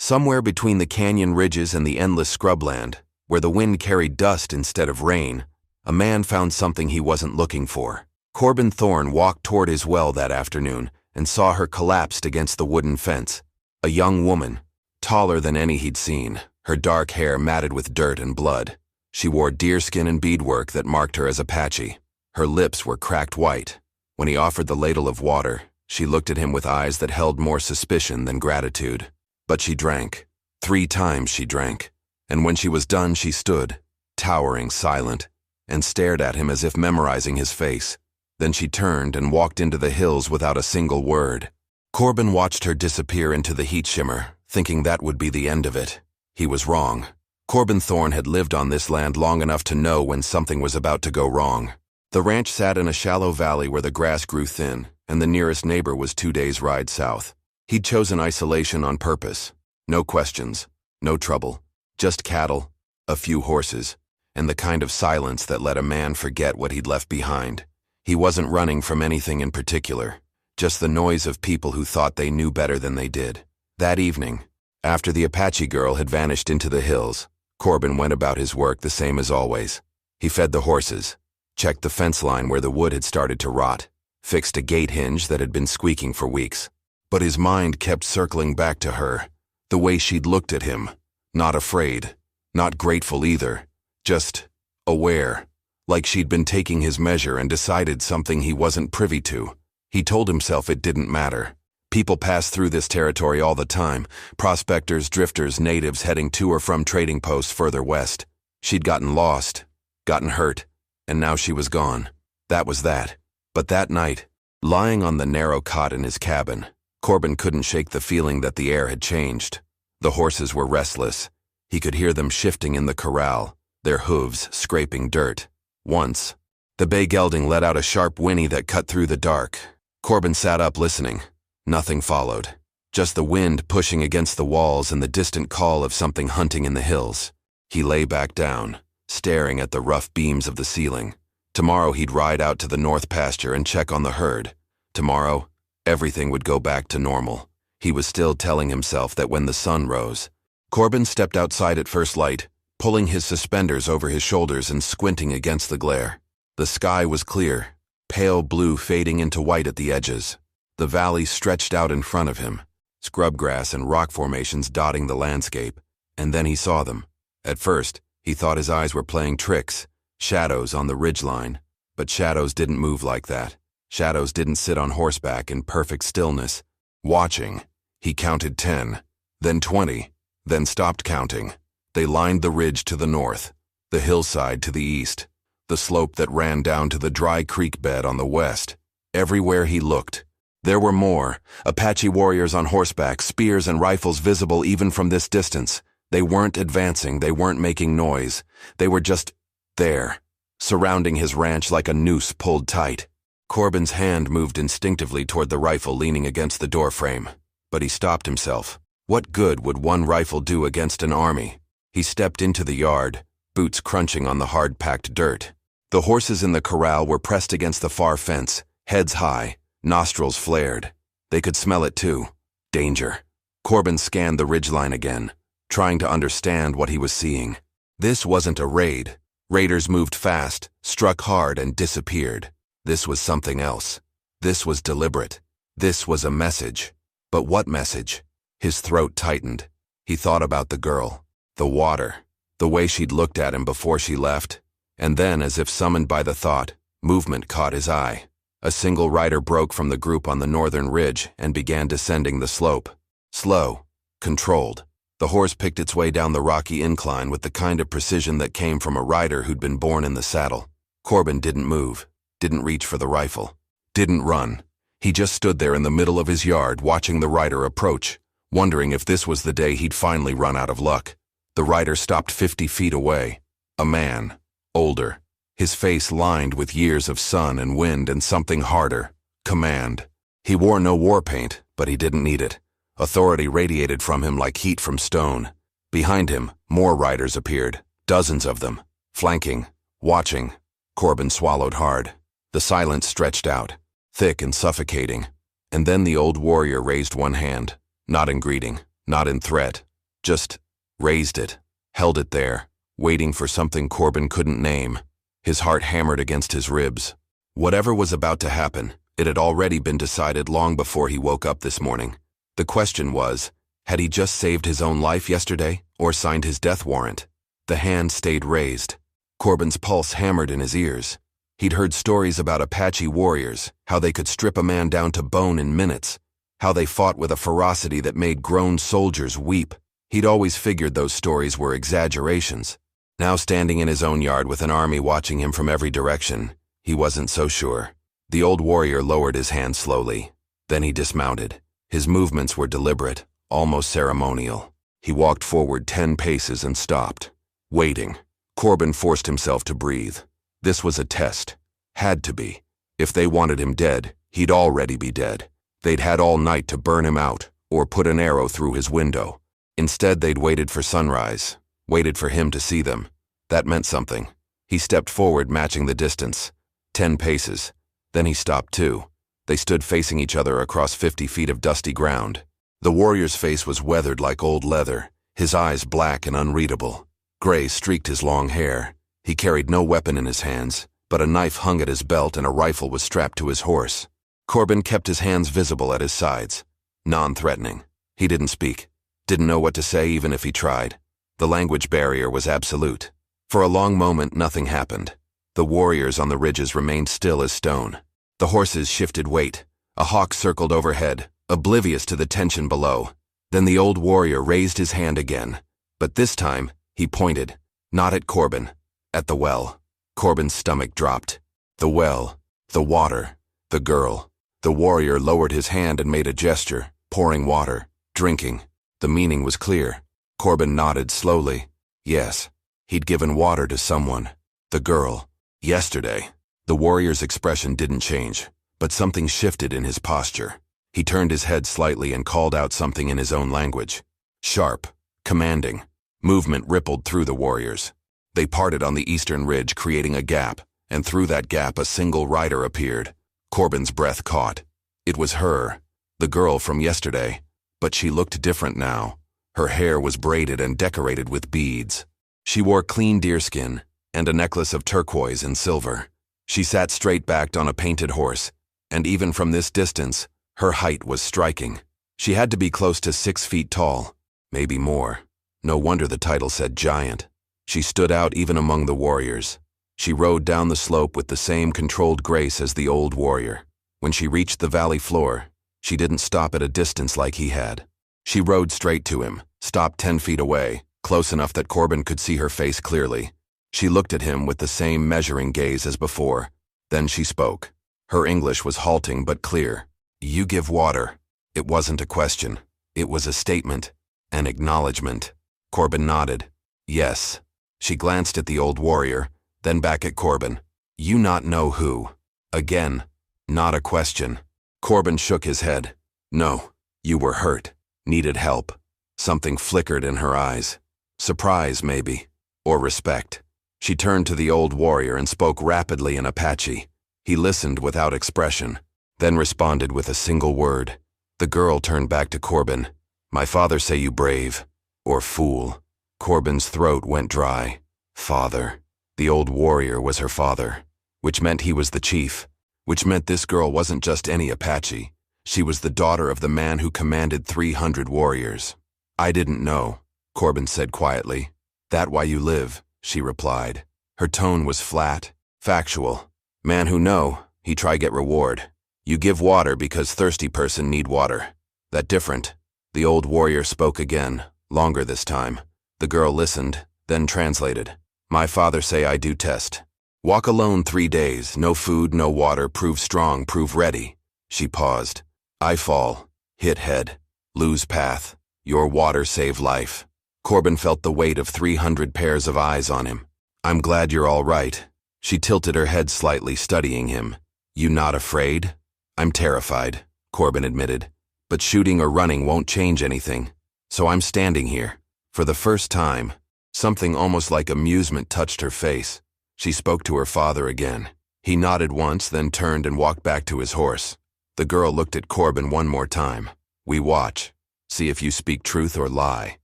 Somewhere between the canyon ridges and the endless scrubland, where the wind carried dust instead of rain, a man found something he wasn't looking for. Corbin Thorne walked toward his well that afternoon and saw her collapsed against the wooden fence. A young woman, taller than any he'd seen, her dark hair matted with dirt and blood. She wore deerskin and beadwork that marked her as Apache. Her lips were cracked white. When he offered the ladle of water, she looked at him with eyes that held more suspicion than gratitude. But she drank. 3 times she drank. And when she was done, she stood, towering, silent, and stared at him as if memorizing his face. Then she turned and walked into the hills without a single word. Corbin watched her disappear into the heat shimmer, thinking that would be the end of it. He was wrong. Corbin Thorne had lived on this land long enough to know when something was about to go wrong. The ranch sat in a shallow valley where the grass grew thin, and the nearest neighbor was 2 days' ride south. He'd chosen isolation on purpose. No questions, no trouble, just cattle, a few horses, and the kind of silence that let a man forget what he'd left behind. He wasn't running from anything in particular, just the noise of people who thought they knew better than they did. That evening, after the Apache girl had vanished into the hills, Corbin went about his work the same as always. He fed the horses, checked the fence line where the wood had started to rot, fixed a gate hinge that had been squeaking for weeks. But his mind kept circling back to her, the way she'd looked at him, not afraid, not grateful either, just aware, like she'd been taking his measure and decided something he wasn't privy to. He told himself it didn't matter. People pass through this territory all the time, prospectors, drifters, natives heading to or from trading posts further west. She'd gotten lost, gotten hurt, and now she was gone. That was that. But that night, lying on the narrow cot in his cabin, Corbin couldn't shake the feeling that the air had changed. The horses were restless. He could hear them shifting in the corral, their hooves scraping dirt. Once, the bay gelding let out a sharp whinny that cut through the dark. Corbin sat up listening. Nothing followed. Just the wind pushing against the walls and the distant call of something hunting in the hills. He lay back down, staring at the rough beams of the ceiling. Tomorrow he'd ride out to the north pasture and check on the herd. Tomorrow, everything would go back to normal. He was still telling himself that when the sun rose. Corbin stepped outside at first light, pulling his suspenders over his shoulders and squinting against the glare. The sky was clear, pale blue fading into white at the edges. The valley stretched out in front of him, scrubgrass and rock formations dotting the landscape, and then he saw them. At first, he thought his eyes were playing tricks, shadows on the ridgeline. But shadows didn't move like that. Shadows didn't sit on horseback in perfect stillness. Watching, he counted 10, then 20, then stopped counting. They lined the ridge to the north, the hillside to the east, the slope that ran down to the dry creek bed on the west. Everywhere he looked, there were more, Apache warriors on horseback, spears and rifles visible even from this distance. They weren't advancing, they weren't making noise. They were just there, surrounding his ranch like a noose pulled tight. Corbin's hand moved instinctively toward the rifle leaning against the doorframe, but he stopped himself. What good would one rifle do against an army? He stepped into the yard, boots crunching on the hard-packed dirt. The horses in the corral were pressed against the far fence, heads high, nostrils flared. They could smell it too. Danger. Corbin scanned the ridgeline again, trying to understand what he was seeing. This wasn't a raid. Raiders moved fast, struck hard, and disappeared. This was something else. This was deliberate. This was a message. But what message? His throat tightened. He thought about the girl, the water, the way she'd looked at him before she left. And then, as if summoned by the thought, movement caught his eye. A single rider broke from the group on the northern ridge and began descending the slope. Slow, controlled. The horse picked its way down the rocky incline with the kind of precision that came from a rider who'd been born in the saddle. Corbin didn't move, didn't reach for the rifle, didn't run. He just stood there in the middle of his yard watching the rider approach, wondering if this was the day he'd finally run out of luck. The rider stopped 50 feet away. A man, older, his face lined with years of sun and wind and something harder, command. He wore no war paint, but he didn't need it. Authority radiated from him like heat from stone. Behind him, more riders appeared, dozens of them, flanking, watching. Corbin swallowed hard. The silence stretched out, thick and suffocating. And then the old warrior raised one hand, not in greeting, not in threat, Just raised it, held it there, waiting for something Corbin couldn't name. His heart hammered against his ribs. Whatever was about to happen, it had already been decided long before he woke up this morning. The question was, had he just saved his own life yesterday, or signed his death warrant? The hand stayed raised. Corbin's pulse hammered in his ears. He'd heard stories about Apache warriors, how they could strip a man down to bone in minutes, how they fought with a ferocity that made grown soldiers weep. He'd always figured those stories were exaggerations. Now standing in his own yard with an army watching him from every direction, he wasn't so sure. The old warrior lowered his hand slowly. Then he dismounted. His movements were deliberate, almost ceremonial. He walked forward 10 paces and stopped. Waiting. Corbin forced himself to breathe. This was a test. Had to be. If they wanted him dead, he'd already be dead. They'd had all night to burn him out, or put an arrow through his window. Instead, they'd waited for sunrise, waited for him to see them. That meant something. He stepped forward, matching the distance. 10 paces. Then he stopped too. They stood facing each other across 50 feet of dusty ground. The warrior's face was weathered like old leather, his eyes black and unreadable. Gray streaked his long hair. He carried no weapon in his hands, but a knife hung at his belt and a rifle was strapped to his horse. Corbin kept his hands visible at his sides, non-threatening. He didn't speak, didn't know what to say even if he tried. The language barrier was absolute. For a long moment, nothing happened. The warriors on the ridges remained still as stone. The horses shifted weight. A hawk circled overhead, oblivious to the tension below. Then the old warrior raised his hand again. But this time, he pointed, not at Corbin, at the well. Corbin's stomach dropped. The well, the water, the girl. The warrior lowered his hand and made a gesture, pouring water, drinking. The meaning was clear. Corbin nodded slowly. Yes, he'd given water to someone. The girl. Yesterday. The warrior's expression didn't change, but something shifted in his posture. He turned his head slightly and called out something in his own language. Sharp, commanding. Movement rippled through the warriors. They parted on the eastern ridge, creating a gap, and through that gap a single rider appeared. Corbin's breath caught. It was her, the girl from yesterday, but she looked different now. Her hair was braided and decorated with beads. She wore clean deerskin and a necklace of turquoise and silver. She sat straight-backed on a painted horse, and even from this distance, her height was striking. She had to be close to 6 feet tall, maybe more. No wonder the title said giant. She stood out even among the warriors. She rode down the slope with the same controlled grace as the old warrior. When she reached the valley floor, she didn't stop at a distance like he had. She rode straight to him, stopped 10 feet away, close enough that Corbin could see her face clearly. She looked at him with the same measuring gaze as before. Then she spoke. Her English was halting but clear. You give water. It wasn't a question. It was a statement, an acknowledgement. Corbin nodded. Yes. She glanced at the old warrior, then back at Corbin. You not know who. Again, not a question. Corbin shook his head. No, you were hurt, needed help. Something flickered in her eyes. Surprise, maybe, or respect. She turned to the old warrior and spoke rapidly in Apache. He listened without expression, then responded with a single word. The girl turned back to Corbin. My father say you brave, or fool. Corbin's throat went dry. Father. The old warrior was her father, which meant he was the chief, which meant this girl wasn't just any Apache. She was the daughter of the man who commanded 300 warriors. I didn't know, Corbin said quietly. That why you live, she replied. Her tone was flat, factual. Man who know, he try get reward. You give water because thirsty person need water. That different. The old warrior spoke again, longer this time. The girl listened, then translated. My father say I do test. Walk alone 3 days, no food, no water, prove strong, prove ready. She paused. I fall, hit head, lose path. Your water save life. Corbin felt the weight of 300 pairs of eyes on him. I'm glad you're all right. She tilted her head slightly, studying him. You not afraid? I'm terrified, Corbin admitted. But shooting or running won't change anything. So I'm standing here. For the first time, something almost like amusement touched her face. She spoke to her father again. He nodded once, then turned and walked back to his horse. The girl looked at Corbin one more time. We watch. See if you speak truth or lie.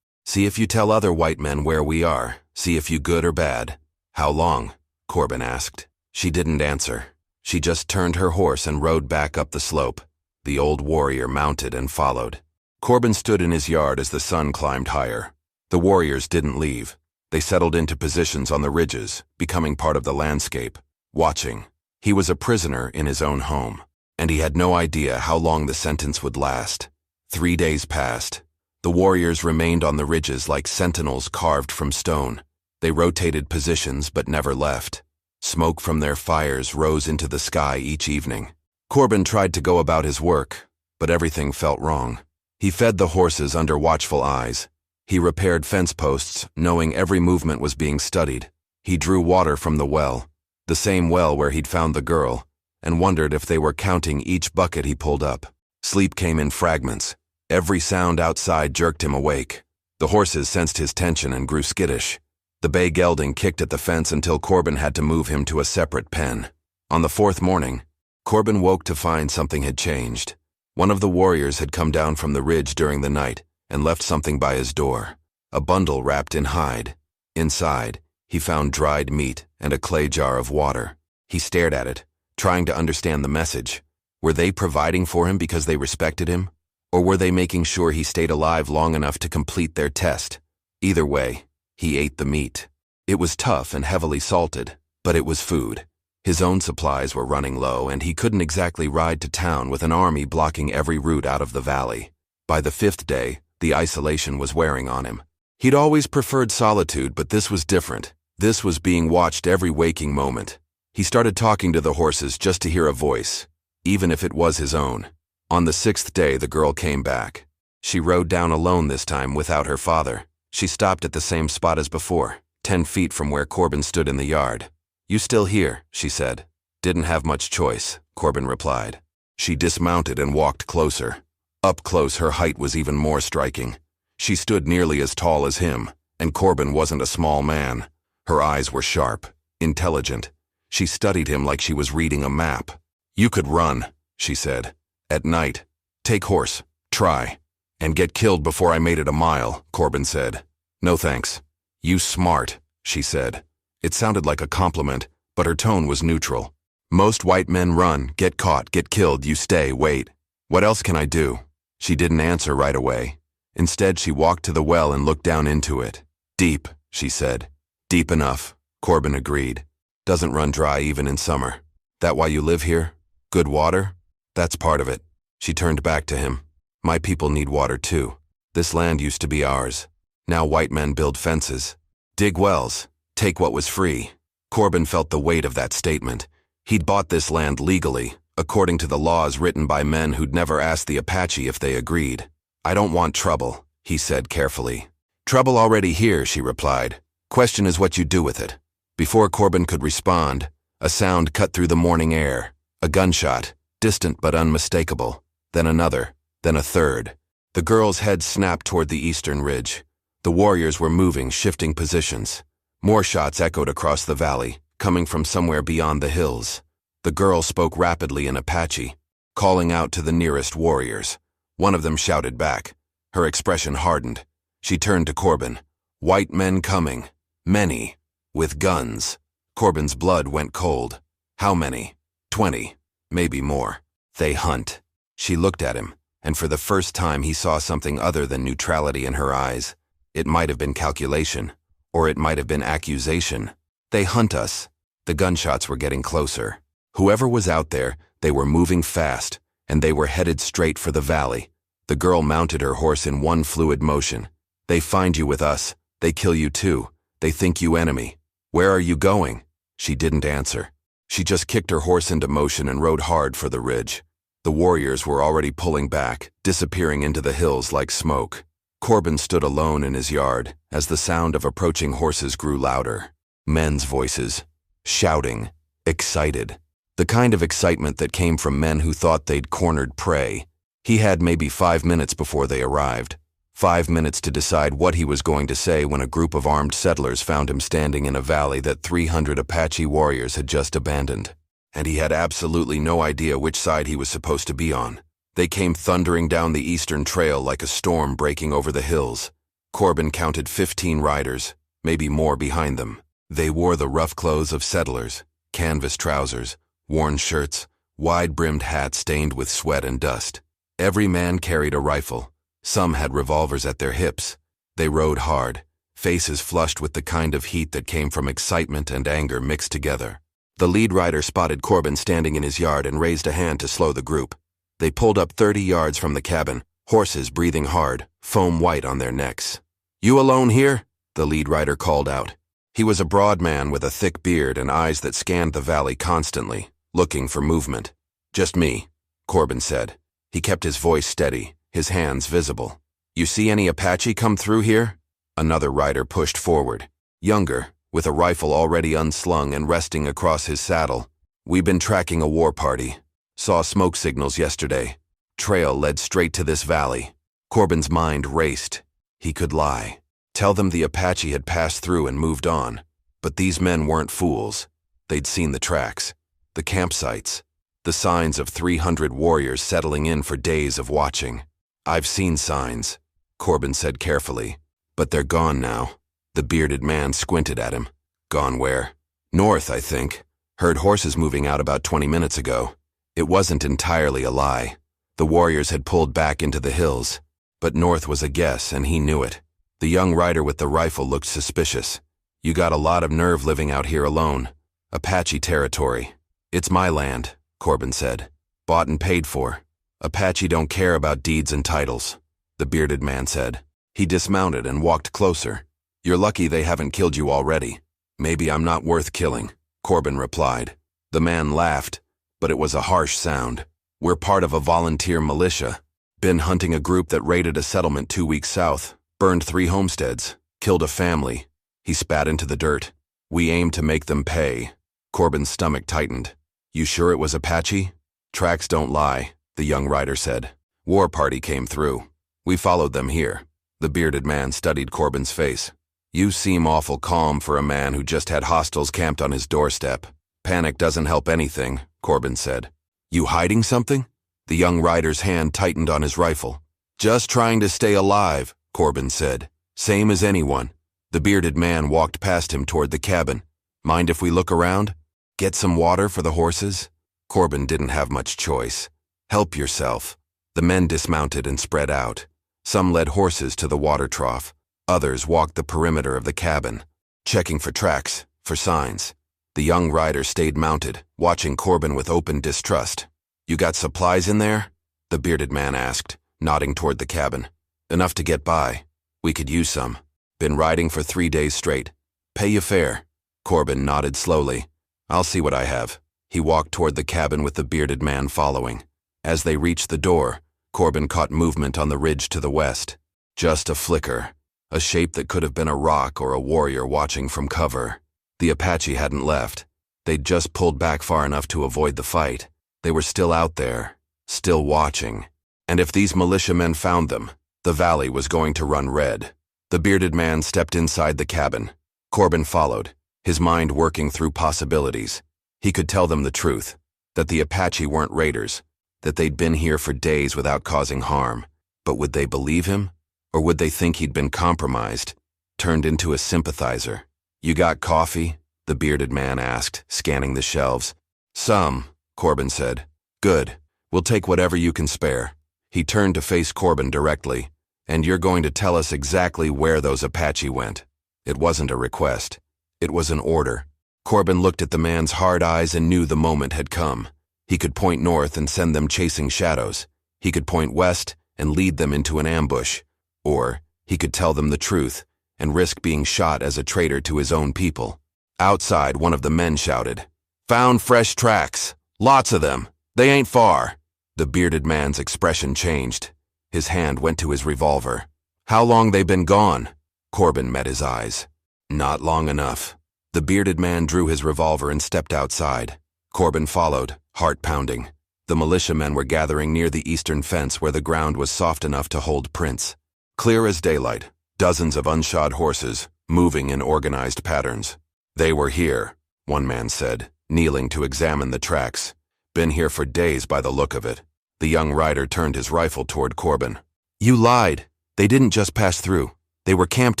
See if you tell other white men where we are. See if you good or bad." "How long?" Corbin asked. She didn't answer. She just turned her horse and rode back up the slope. The old warrior mounted and followed. Corbin stood in his yard as the sun climbed higher. The warriors didn't leave. They settled into positions on the ridges, becoming part of the landscape, watching. He was a prisoner in his own home, and he had no idea how long the sentence would last. 3 days passed. The warriors remained on the ridges like sentinels carved from stone. They rotated positions but never left. Smoke from their fires rose into the sky each evening. Corbin tried to go about his work, but everything felt wrong. He fed the horses under watchful eyes. He repaired fence posts, knowing every movement was being studied. He drew water from the well, the same well where he'd found the girl, and wondered if they were counting each bucket he pulled up. Sleep came in fragments. Every sound outside jerked him awake. The horses sensed his tension and grew skittish. The bay gelding kicked at the fence until Corbin had to move him to a separate pen. On the 4th morning, Corbin woke to find something had changed. One of the warriors had come down from the ridge during the night and left something by his door, a bundle wrapped in hide. Inside, he found dried meat and a clay jar of water. He stared at it, trying to understand the message. Were they providing for him because they respected him? Or were they making sure he stayed alive long enough to complete their test? Either way, he ate the meat. It was tough and heavily salted, but it was food. His own supplies were running low, and he couldn't exactly ride to town with an army blocking every route out of the valley. By the 5th day, the isolation was wearing on him. He'd always preferred solitude, but this was different. This was being watched every waking moment. He started talking to the horses just to hear a voice, even if it was his own. On the 6th day, the girl came back. She rode down alone this time without her father. She stopped at the same spot as before, 10 feet from where Corbin stood in the yard. "You still here?" she said. "Didn't have much choice," Corbin replied. She dismounted and walked closer. Up close, her height was even more striking. She stood nearly as tall as him, and Corbin wasn't a small man. Her eyes were sharp, intelligent. She studied him like she was reading a map. "You could run," she said. "At night. Take horse. Try. And get killed before I made it a mile," Corbin said. "No thanks." "You smart," she said. It sounded like a compliment, but her tone was neutral. "Most white men run, get caught, get killed, you stay, wait. What else can I do?" She didn't answer right away. Instead, she walked to the well and looked down into it. "Deep," she said. "Deep enough," Corbin agreed. "Doesn't run dry even in summer. That why you live here? Good water?" "That's part of it." She turned back to him. "My people need water too. This land used to be ours. Now white men build fences, dig wells, take what was free." Corbin felt the weight of that statement. He'd bought this land legally, according to the laws written by men who'd never asked the Apache if they agreed. "I don't want trouble," he said carefully. "Trouble already here," she replied. "Question is what you do with it." Before Corbin could respond, a sound cut through the morning air. A gunshot, distant but unmistakable. Then another, then a third. The girl's head snapped toward the eastern ridge. The warriors were moving, shifting positions. More shots echoed across the valley, coming from somewhere beyond the hills. The girl spoke rapidly in Apache, calling out to the nearest warriors. One of them shouted back. Her expression hardened. She turned to Corbin. "White men coming. Many. With guns." Corbin's blood went cold. "How many?" 20. Maybe more. "They hunt." She looked at him, and for the first time he saw something other than neutrality in her eyes. It might have been calculation, or it might have been accusation. "They hunt us." The gunshots were getting closer. Whoever was out there, they were moving fast, and they were headed straight for the valley. The girl mounted her horse in one fluid motion. "They find you with us. They kill you too. They think you enemy. Where are you going?" She didn't answer. She just kicked her horse into motion and rode hard for the ridge. The warriors were already pulling back, disappearing into the hills like smoke. Corbin stood alone in his yard as the sound of approaching horses grew louder. Men's voices, shouting, excited. The kind of excitement that came from men who thought they'd cornered prey. He had maybe 5 minutes before they arrived. 5 minutes to decide what he was going to say when a group of armed settlers found him standing in a valley that 300 Apache warriors had just abandoned. And he had absolutely no idea which side he was supposed to be on. They came thundering down the eastern trail like a storm breaking over the hills. Corbin counted 15 riders, maybe more behind them. They wore the rough clothes of settlers, canvas trousers, worn shirts, wide-brimmed hats stained with sweat and dust. Every man carried a rifle. Some had revolvers at their hips. They rode hard, faces flushed with the kind of heat that came from excitement and anger mixed together. The lead rider spotted Corbin standing in his yard and raised a hand to slow the group. They pulled up 30 yards from the cabin, horses breathing hard, foam white on their necks. "You alone here?" the lead rider called out. He was a broad man with a thick beard and eyes that scanned the valley constantly, looking for movement. "Just me," Corbin said. He kept his voice steady, his hands visible. "You see any Apache come through here?" Another rider pushed forward, younger, with a rifle already unslung and resting across his saddle. "We've been tracking a war party. Saw smoke signals yesterday. Trail led straight to this valley." Corbin's mind raced. He could lie. Tell them the Apache had passed through and moved on. But these men weren't fools. They'd seen the tracks, the campsites, the signs of 300 warriors settling in for days of watching. "I've seen signs," Corbin said carefully. "But they're gone now." The bearded man squinted at him. "Gone where?" "North, I think. Heard horses moving out about 20 minutes ago." It wasn't entirely a lie. The warriors had pulled back into the hills. But north was a guess, and he knew it. The young rider with the rifle looked suspicious. "You got a lot of nerve living out here alone. Apache territory." "It's my land," Corbin said. "Bought and paid for. Apache don't care about deeds and titles," the bearded man said. He dismounted and walked closer. "You're lucky they haven't killed you already." "Maybe I'm not worth killing," Corbin replied. The man laughed, but it was a harsh sound. "We're part of a volunteer militia. Been hunting a group that raided a settlement 2 weeks south, burned 3 homesteads, killed a family." He spat into the dirt. "We aim to make them pay." Corbin's stomach tightened. "You sure it was Apache?" "Tracks don't lie," the young rider said. "War party came through. We followed them here." The bearded man studied Corbin's face. "You seem awful calm for a man who just had hostiles camped on his doorstep." "Panic doesn't help anything," Corbin said. "You hiding something?" The young rider's hand tightened on his rifle. "Just trying to stay alive," Corbin said. "Same as anyone." The bearded man walked past him toward the cabin. "Mind if we look around? Get some water for the horses?" Corbin didn't have much choice. "Help yourself." The men dismounted and spread out. Some led horses to the water trough. Others walked the perimeter of the cabin, checking for tracks, for signs. The young rider stayed mounted, watching Corbin with open distrust. "You got supplies in there?" the bearded man asked, nodding toward the cabin. "Enough to get by. We could use some. Been riding for 3 days straight. Pay you fair." Corbin nodded slowly. "I'll see what I have." He walked toward the cabin with the bearded man following. As they reached the door, Corbin caught movement on the ridge to the west. Just a flicker, a shape that could have been a rock or a warrior watching from cover. The Apache hadn't left. They'd just pulled back far enough to avoid the fight. They were still out there, still watching. And if these militiamen found them, the valley was going to run red. The bearded man stepped inside the cabin. Corbin followed, his mind working through possibilities. He could tell them the truth, that the Apache weren't raiders, that they'd been here for days without causing harm. But would they believe him? Or would they think he'd been compromised, turned into a sympathizer? "You got coffee?" the bearded man asked, scanning the shelves. "Some," Corbin said. "Good. We'll take whatever you can spare." He turned to face Corbin directly. "And you're going to tell us exactly where those Apache went." It wasn't a request. It was an order. Corbin looked at the man's hard eyes and knew the moment had come. He could point north and send them chasing shadows. He could point west and lead them into an ambush. Or he could tell them the truth and risk being shot as a traitor to his own people. Outside, one of the men shouted, "Found fresh tracks. Lots of them. They ain't far." The bearded man's expression changed. His hand went to his revolver. "How long they been gone?" Corbin met his eyes. "Not long enough." The bearded man drew his revolver and stepped outside. Corbin followed, heart pounding. The militiamen were gathering near the eastern fence where the ground was soft enough to hold prints. Clear as daylight, dozens of unshod horses, moving in organized patterns. "They were here," one man said, kneeling to examine the tracks. "Been here for days by the look of it." The young rider turned his rifle toward Corbin. "You lied. They didn't just pass through. They were camped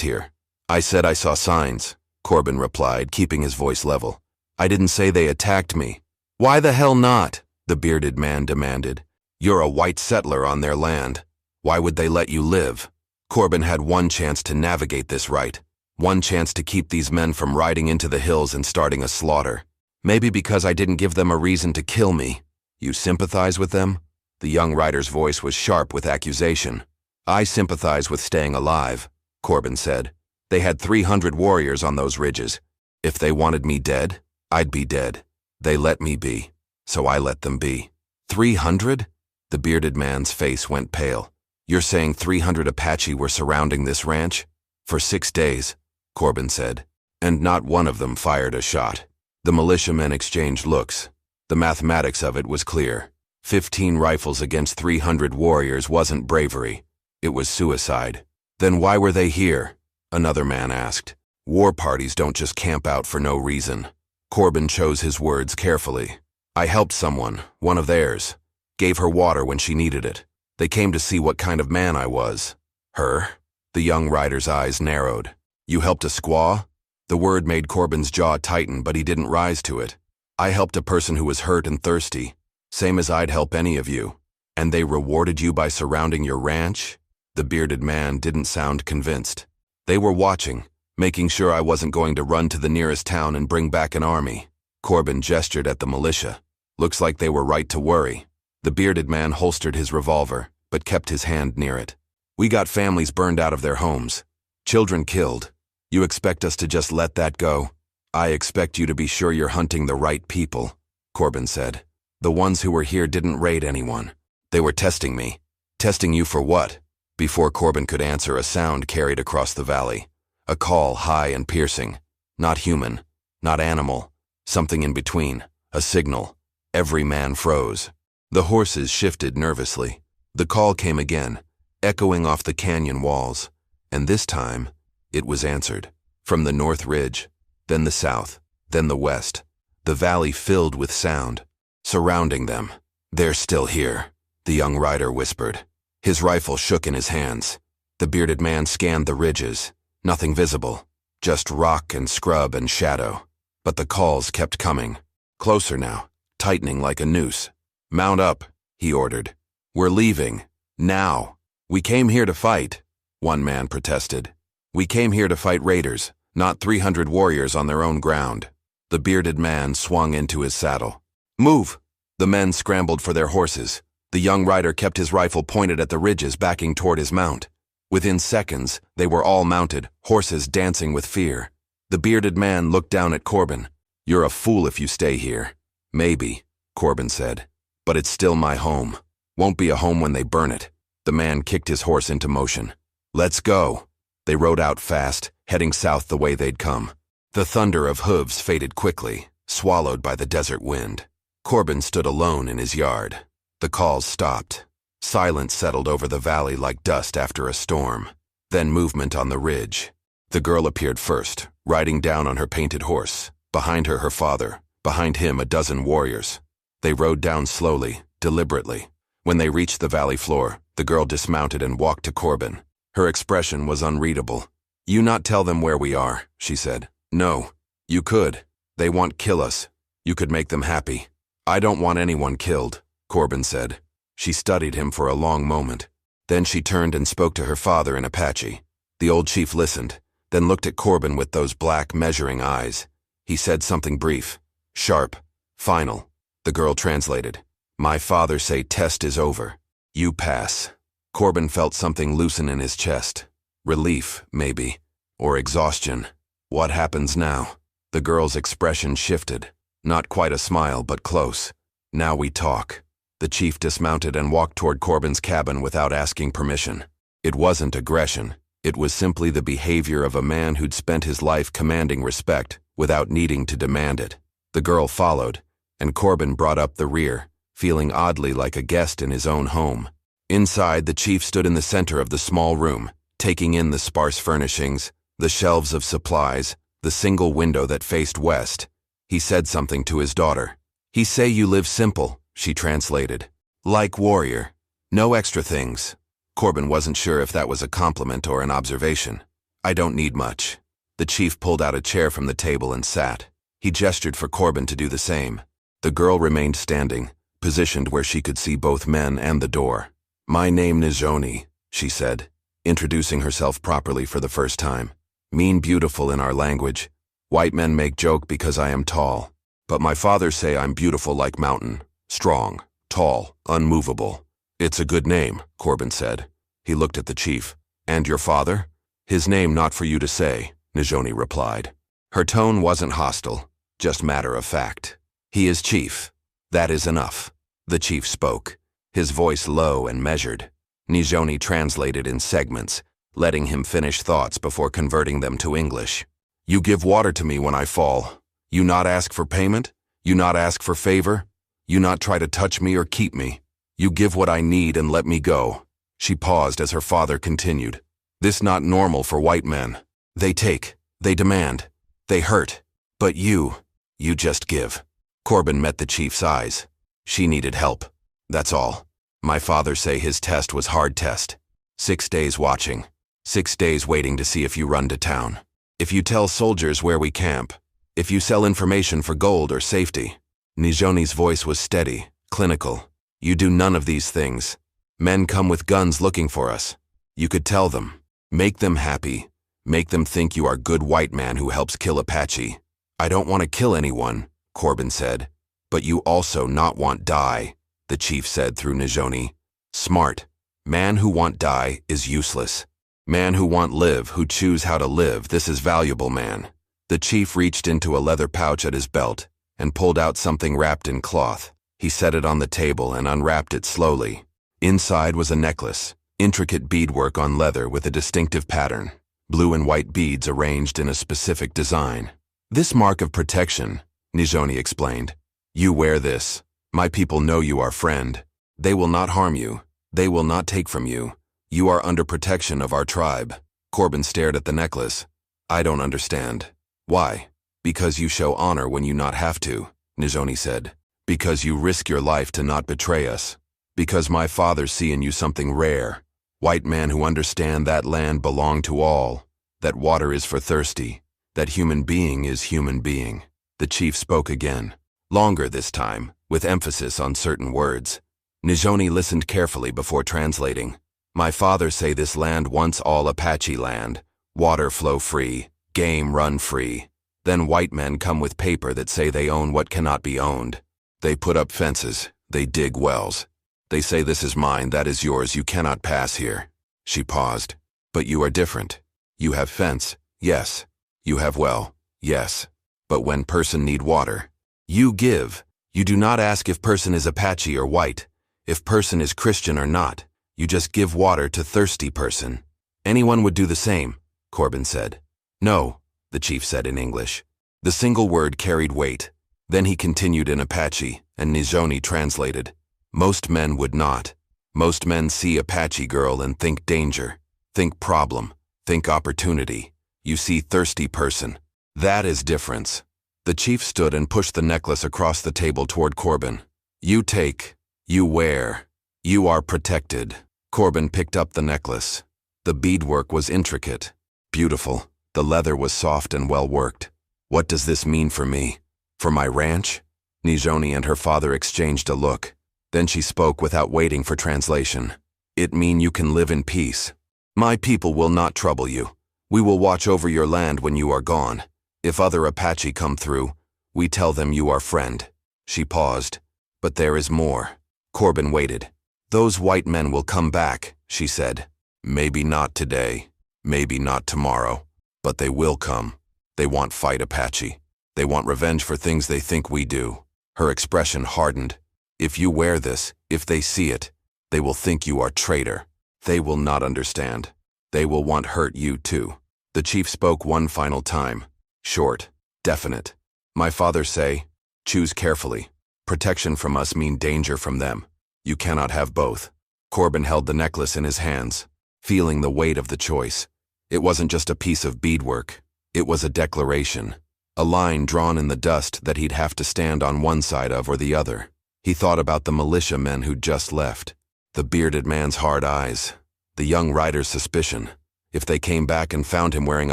here. I said I saw signs, Corbin replied, keeping his voice level. I didn't say they attacked me. Why the hell not? The bearded man demanded. You're a white settler on their land. Why would they let you live? Corbin had one chance to navigate this right. One chance to keep these men from riding into the hills and starting a slaughter. Maybe because I didn't give them a reason to kill me. You sympathize with them? The young rider's voice was sharp with accusation. I sympathize with staying alive, Corbin said. They had 300 warriors on those ridges. If they wanted me dead, I'd be dead. They let me be, so I let them be. 300? The bearded man's face went pale. You're saying 300 Apache were surrounding this ranch? For 6 days, Corbin said, and not one of them fired a shot. The militiamen exchanged looks. The mathematics of it was clear. 15 rifles against 300 warriors wasn't bravery. It was suicide. Then why were they here? Another man asked. War parties don't just camp out for no reason. Corbin chose his words carefully. I helped someone, one of theirs. Gave her water when she needed it. They came to see what kind of man I was. Her? The young rider's eyes narrowed. You helped a squaw? The word made Corbin's jaw tighten, but he didn't rise to it. I helped a person who was hurt and thirsty, same as I'd help any of you. And they rewarded you by surrounding your ranch? The bearded man didn't sound convinced. They were watching, making sure I wasn't going to run to the nearest town and bring back an army. Corbin gestured at the militia. Looks like they were right to worry. The bearded man holstered his revolver, but kept his hand near it. We got families burned out of their homes. Children killed. You expect us to just let that go? I expect you to be sure you're hunting the right people, Corbin said. The ones who were here didn't raid anyone. They were testing me. Testing you for what? Before Corbin could answer, a sound carried across the valley. A call, high and piercing. Not human, not animal. Something in between. A signal. Every man froze. The horses shifted nervously. The call came again, echoing off the canyon walls. And this time, it was answered. From the north ridge, then the south, then the west. The valley filled with sound. Surrounding them. They're still here, the young rider whispered. His rifle shook in his hands. The bearded man scanned the ridges. Nothing visible. Just rock and scrub and shadow. But the calls kept coming. Closer now, tightening like a noose. Mount up, he ordered. We're leaving. Now. We came here to fight, one man protested. We came here to fight raiders, not 300 warriors on their own ground. The bearded man swung into his saddle. Move! The men scrambled for their horses. The young rider kept his rifle pointed at the ridges, backing toward his mount. Within seconds, they were all mounted, horses dancing with fear. The bearded man looked down at Corbin. You're a fool if you stay here. Maybe, Corbin said. But it's still my home. Won't be a home when they burn it. The man kicked his horse into motion. Let's go. They rode out fast, heading south the way they'd come. The thunder of hooves faded quickly, swallowed by the desert wind. Corbin stood alone in his yard. The calls stopped. Silence settled over the valley like dust after a storm. Then movement on the ridge. The girl appeared first, riding down on her painted horse. Behind her father. Behind him, a dozen warriors. They rode down slowly, deliberately. When they reached the valley floor, the girl dismounted and walked to Corbin. Her expression was unreadable. You not tell them where we are, she said. No. You could. They want kill us. You could make them happy. I don't want anyone killed, Corbin said. She studied him for a long moment. Then she turned and spoke to her father in Apache. The old chief listened, then looked at Corbin with those black measuring eyes. He said something brief, sharp, final. The girl translated. My father say test is over. You pass. Corbin felt something loosen in his chest. Relief, maybe. Or exhaustion. What happens now? The girl's expression shifted. Not quite a smile, but close. Now we talk. The chief dismounted and walked toward Corbin's cabin without asking permission. It wasn't aggression. It was simply the behavior of a man who'd spent his life commanding respect without needing to demand it. The girl followed, and Corbin brought up the rear, feeling oddly like a guest in his own home. Inside, the chief stood in the center of the small room, taking in the sparse furnishings, the shelves of supplies, the single window that faced west. He said something to his daughter. He say you live simple, she translated. Like warrior. No extra things. Corbin wasn't sure if that was a compliment or an observation. I don't need much. The chief pulled out a chair from the table and sat. He gestured for Corbin to do the same. The girl remained standing, positioned where she could see both men and the door. My name Nizhoni, she said, introducing herself properly for the first time. Mean beautiful in our language. White men make joke because I am tall. But my father say I'm beautiful like mountain. Strong, tall, unmovable. It's a good name, Corbin said. He looked at the chief. And your father? His name not for you to say, Nizhoni replied. Her tone wasn't hostile, just matter of fact. He is chief. That is enough. The chief spoke, his voice low and measured. Nizhoni translated in segments, letting him finish thoughts before converting them to English. You give water to me when I fall. You not ask for payment? You not ask for favor? You not try to touch me or keep me? You give what I need and let me go. She paused as her father continued. This not normal for white men. They take, they demand, they hurt. But you just give. Corbin met the chief's eyes. She needed help. That's all. My father say his test was hard test. 6 days watching. 6 days waiting to see if you run to town. If you tell soldiers where we camp. If you sell information for gold or safety. Nizhoni's voice was steady, clinical. You do none of these things. Men come with guns looking for us. You could tell them. Make them happy. Make them think you are good white man who helps kill Apache. I don't want to kill anyone, Corbin said. But you also not want die, the chief said through Nizhoni. Smart. Man who want die is useless. Man who want live, who choose how to live, this is valuable man. The chief reached into a leather pouch at his belt and pulled out something wrapped in cloth. He set it on the table and unwrapped it slowly. Inside was a necklace, intricate beadwork on leather with a distinctive pattern, blue and white beads arranged in a specific design. This mark of protection, Nizhoni explained. You wear this. My people know you are friend. They will not harm you. They will not take from you. You are under protection of our tribe. Corbin stared at the necklace. I don't understand. Why? Because you show honor when you not have to, Nizhoni said. Because you risk your life to not betray us. Because my father see in you something rare. White man who understand that land belong to all. That water is for thirsty. That human being is human being. The chief spoke again. Longer this time, with emphasis on certain words. Nizhoni listened carefully before translating. My father say this land once all Apache land. Water flow free. Game run free. Then white men come with paper that say they own what cannot be owned. They put up fences. They dig wells. They say this is mine, that is yours, you cannot pass here. She paused. But you are different. You have fence, yes. You have well, yes. But when person need water, you give. You do not ask if person is Apache or white, if person is Christian or not. You just give water to thirsty person. Anyone would do the same, Corbin said. No, the chief said in English. The single word carried weight. Then he continued in Apache, and Nizhoni translated. Most men would not. Most men see Apache girl and think danger, think problem, think opportunity. You see thirsty person. That is difference. The chief stood and pushed the necklace across the table toward Corbin. You take. You wear. You are protected. Corbin picked up the necklace. The beadwork was intricate, beautiful. The leather was soft and well worked. What does this mean for me? For my ranch? Nizhoni and her father exchanged a look. Then she spoke without waiting for translation. It mean you can live in peace. My people will not trouble you. We will watch over your land when you are gone. If other Apache come through, we tell them you are friend. She paused. But there is more. Corbin waited. Those white men will come back, she said. Maybe not today. Maybe not tomorrow. But they will come. They want fight Apache. They want revenge for things they think we do. Her expression hardened. If you wear this, if they see it, they will think you are traitor. They will not understand. They will want hurt you too. The chief spoke one final time. Short, definite. My father say, choose carefully. Protection from us mean danger from them. You cannot have both. Corbin held the necklace in his hands, feeling the weight of the choice. It wasn't just a piece of beadwork. It was a declaration. A line drawn in the dust that he'd have to stand on one side of or the other. He thought about the militia men who'd just left. The bearded man's hard eyes. The young rider's suspicion. If they came back and found him wearing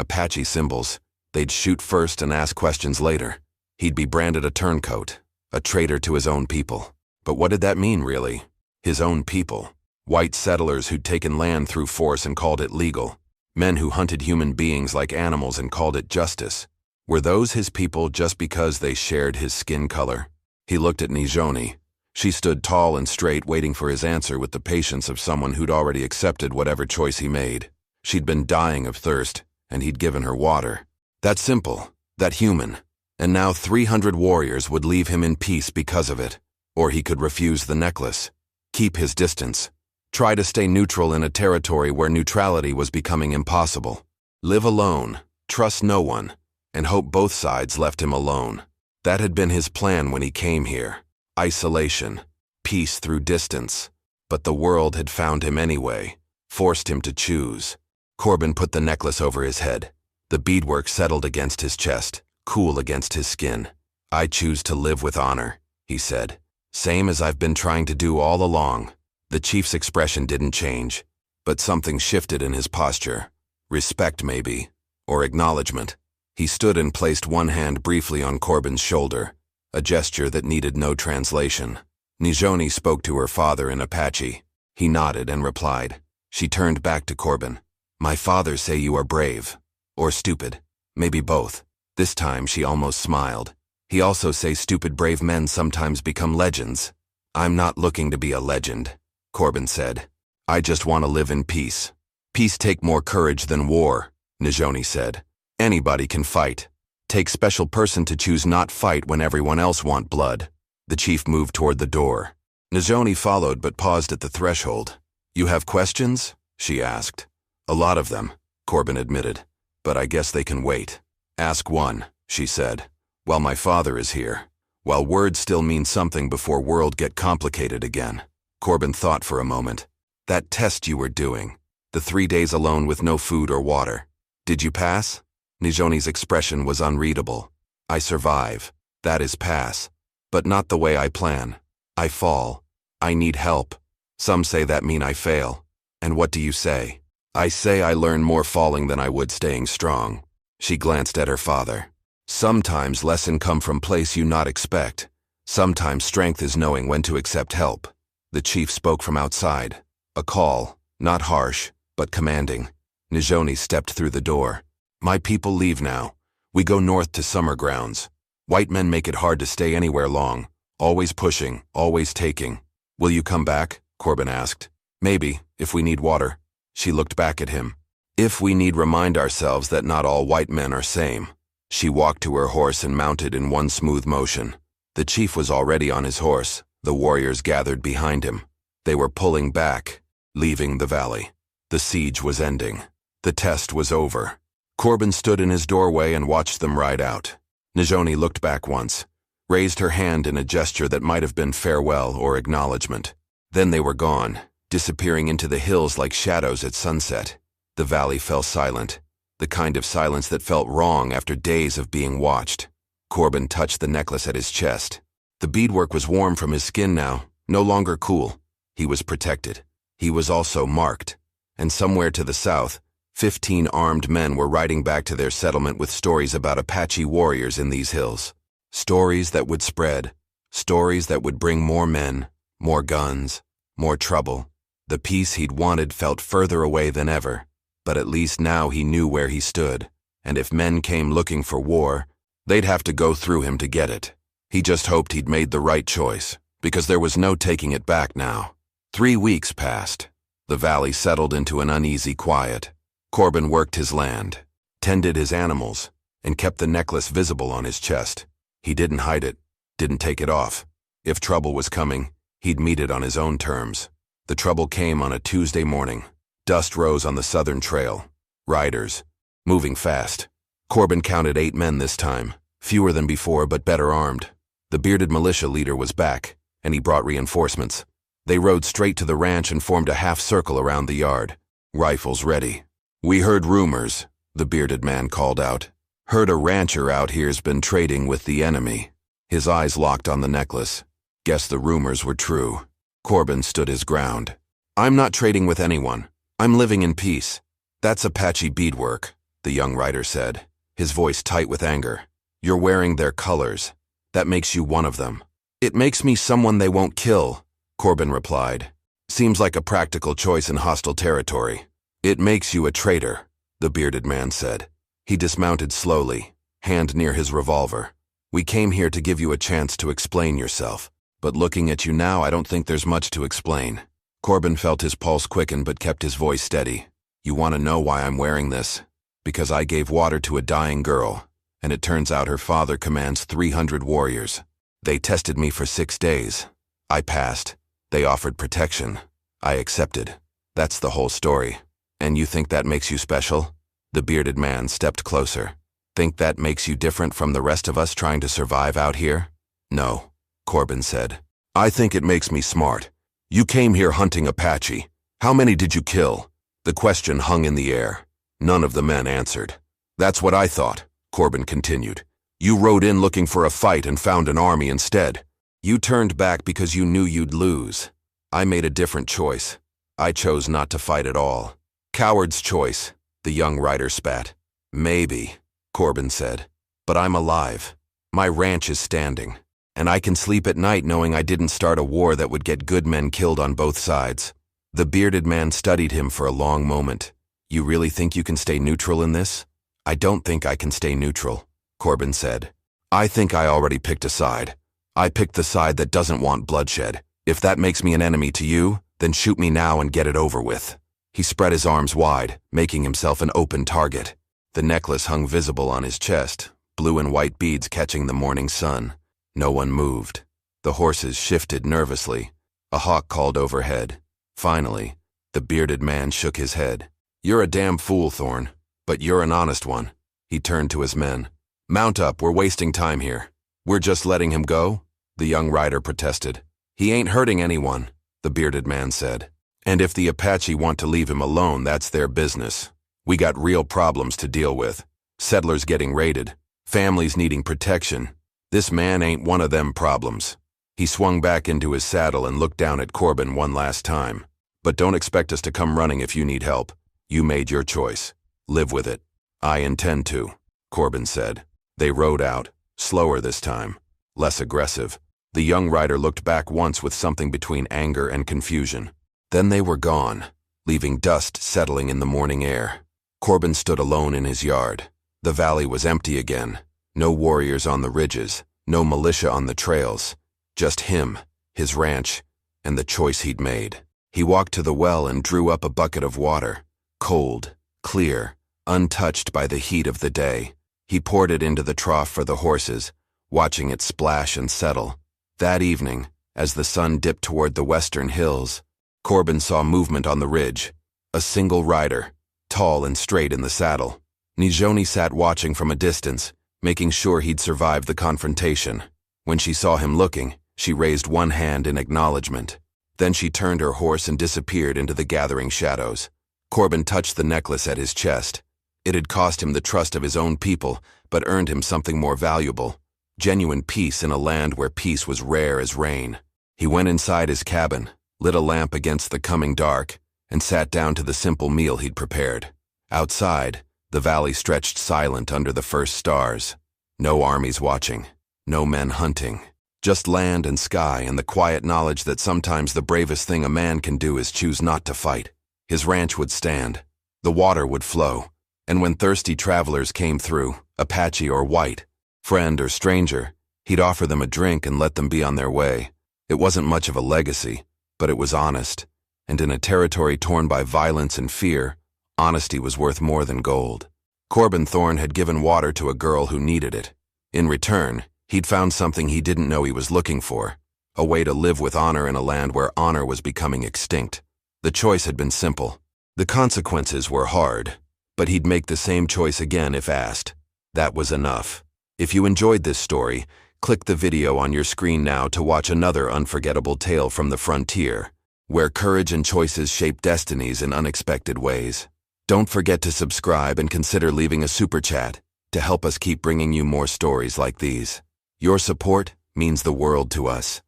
Apache symbols, they'd shoot first and ask questions later. He'd be branded a turncoat, a traitor to his own people. But what did that mean, really? His own people. White settlers who'd taken land through force and called it legal. Men who hunted human beings like animals and called it justice. Were those his people just because they shared his skin color? He looked at Nizhoni. She stood tall and straight, waiting for his answer with the patience of someone who'd already accepted whatever choice he made. She'd been dying of thirst, and he'd given her water. That simple, that human. And now 300 warriors would leave him in peace because of it. Or he could refuse the necklace. Keep his distance. Try to stay neutral in a territory where neutrality was becoming impossible. Live alone, trust no one, and hope both sides left him alone. That had been his plan when he came here. Isolation, peace through distance. But the world had found him anyway, forced him to choose. Corbin put the necklace over his head. The beadwork settled against his chest, cool against his skin. I choose to live with honor, he said. Same as I've been trying to do all along. The chief's expression didn't change, but something shifted in his posture. Respect, maybe, or acknowledgement. He stood and placed one hand briefly on Corbin's shoulder, a gesture that needed no translation. Nizhoni spoke to her father in Apache. He nodded and replied. She turned back to Corbin. My father say you are brave. Or stupid. Maybe both. This time she almost smiled. He also say stupid brave men sometimes become legends. I'm not looking to be a legend, Corbin said. I just want to live in peace. Peace take more courage than war, Nizhoni said. Anybody can fight. Take special person to choose not fight when everyone else want blood. The chief moved toward the door. Nizhoni followed but paused at the threshold. You have questions? She asked. A lot of them, Corbin admitted. But I guess they can wait. Ask one, she said. While my father is here. While words still mean something before world get complicated again. Corbin thought for a moment. That test you were doing. The 3 days alone with no food or water. Did you pass? Nizhoni's expression was unreadable. I survive. That is pass. But not the way I plan. I fall. I need help. Some say that mean I fail. And what do you say? I say I learn more falling than I would staying strong. She glanced at her father. Sometimes lesson come from place you not expect. Sometimes strength is knowing when to accept help. The chief spoke from outside. A call, not harsh, but commanding. Nizhoni stepped through the door. My people leave now. We go north to summer grounds. White men make it hard to stay anywhere long. Always pushing, always taking. Will you come back? Corbin asked. Maybe, if we need water. She looked back at him. If we need remind ourselves that not all white men are same. She walked to her horse and mounted in one smooth motion. The chief was already on his horse. The warriors gathered behind him. They were pulling back, leaving the valley. The siege was ending. The test was over. Corbin stood in his doorway and watched them ride out. Nizhoni looked back once, raised her hand in a gesture that might have been farewell or acknowledgement. Then they were gone, disappearing into the hills like shadows at sunset. The valley fell silent, the kind of silence that felt wrong after days of being watched. Corbin touched the necklace at his chest. The beadwork was warm from his skin now, no longer cool. He was protected. He was also marked. And somewhere to the south, 15 armed men were riding back to their settlement with stories about Apache warriors in these hills. Stories that would spread. Stories that would bring more men, more guns, more trouble. The peace he'd wanted felt further away than ever. But at least now he knew where he stood. And if men came looking for war, they'd have to go through him to get it. He just hoped he'd made the right choice, because there was no taking it back now. 3 weeks passed. The valley settled into an uneasy quiet. Corbin worked his land, tended his animals, and kept the necklace visible on his chest. He didn't hide it, didn't take it off. If trouble was coming, he'd meet it on his own terms. The trouble came on a Tuesday morning. Dust rose on the southern trail. Riders, moving fast. Corbin counted 8 men this time, fewer than before but better armed. The bearded militia leader was back, and he brought reinforcements. They rode straight to the ranch and formed a half circle around the yard, rifles ready. We heard rumors, the bearded man called out. Heard a rancher out here's been trading with the enemy. His eyes locked on the necklace. Guess the rumors were true. Corbin stood his ground. I'm not trading with anyone. I'm living in peace. That's Apache beadwork, the young rider said, his voice tight with anger. You're wearing their colors. That makes you one of them. It makes me someone they won't kill, Corbin replied. Seems like a practical choice in hostile territory. It makes you a traitor, the bearded man said. He dismounted slowly, hand near his revolver. We came here to give you a chance to explain yourself, but looking at you now, I don't think there's much to explain. Corbin felt his pulse quicken but kept his voice steady. You want to know why I'm wearing this? Because I gave water to a dying girl, and it turns out her father commands 300 warriors. They tested me for 6 days. I passed. They offered protection. I accepted. That's the whole story. And you think that makes you special? The bearded man stepped closer. Think that makes you different from the rest of us trying to survive out here? No, Corbin said. I think it makes me smart. You came here hunting Apache. How many did you kill? The question hung in the air. None of the men answered. That's what I thought, Corbin continued. You rode in looking for a fight and found an army instead. You turned back because you knew you'd lose. I made a different choice. I chose not to fight at all. Coward's choice, the young rider spat. Maybe, Corbin said, but I'm alive. My ranch is standing, and I can sleep at night knowing I didn't start a war that would get good men killed on both sides. The bearded man studied him for a long moment. You really think you can stay neutral in this? I don't think I can stay neutral, Corbin said. I think I already picked a side. I picked the side that doesn't want bloodshed. If that makes me an enemy to you, then shoot me now and get it over with. He spread his arms wide, making himself an open target. The necklace hung visible on his chest, blue and white beads catching the morning sun. No one moved. The horses shifted nervously. A hawk called overhead. Finally, the bearded man shook his head. You're a damn fool, Thorne, but you're an honest one. He turned to his men. Mount up, we're wasting time here. We're just letting him go? The young rider protested. He ain't hurting anyone, the bearded man said. And if the Apache want to leave him alone, that's their business. We got real problems to deal with. Settlers getting raided. Families needing protection. This man ain't one of them problems. He swung back into his saddle and looked down at Corbin one last time. But don't expect us to come running if you need help. You made your choice. Live with it. I intend to, Corbin said. They rode out, slower this time, less aggressive. The young rider looked back once with something between anger and confusion. Then they were gone, leaving dust settling in the morning air. Corbin stood alone in his yard. The valley was empty again. No warriors on the ridges, no militia on the trails. Just him, his ranch, and the choice he'd made. He walked to the well and drew up a bucket of water. Cold, clear, untouched by the heat of the day. He poured it into the trough for the horses, watching it splash and settle. That evening, as the sun dipped toward the western hills, Corbin saw movement on the ridge. A single rider, tall and straight in the saddle. Nizhoni sat watching from a distance, making sure he'd survived the confrontation. When she saw him looking, she raised one hand in acknowledgement. Then she turned her horse and disappeared into the gathering shadows. Corbin touched the necklace at his chest. It had cost him the trust of his own people, but earned him something more valuable. Genuine peace in a land where peace was rare as rain. He went inside his cabin, lit a lamp against the coming dark, and sat down to the simple meal he'd prepared. Outside, the valley stretched silent under the first stars. No armies watching, no men hunting. Just land and sky and the quiet knowledge that sometimes the bravest thing a man can do is choose not to fight. His ranch would stand. The water would flow. And when thirsty travelers came through, Apache or white, friend or stranger, he'd offer them a drink and let them be on their way. It wasn't much of a legacy, but it was honest. And in a territory torn by violence and fear, honesty was worth more than gold. Corbin Thorne had given water to a girl who needed it. In return, he'd found something he didn't know he was looking for, a way to live with honor in a land where honor was becoming extinct. The choice had been simple. The consequences were hard, but he'd make the same choice again if asked. That was enough. If you enjoyed this story, click the video on your screen now to watch another unforgettable tale from the frontier, where courage and choices shape destinies in unexpected ways. Don't forget to subscribe and consider leaving a super chat to help us keep bringing you more stories like these. Your support means the world to us.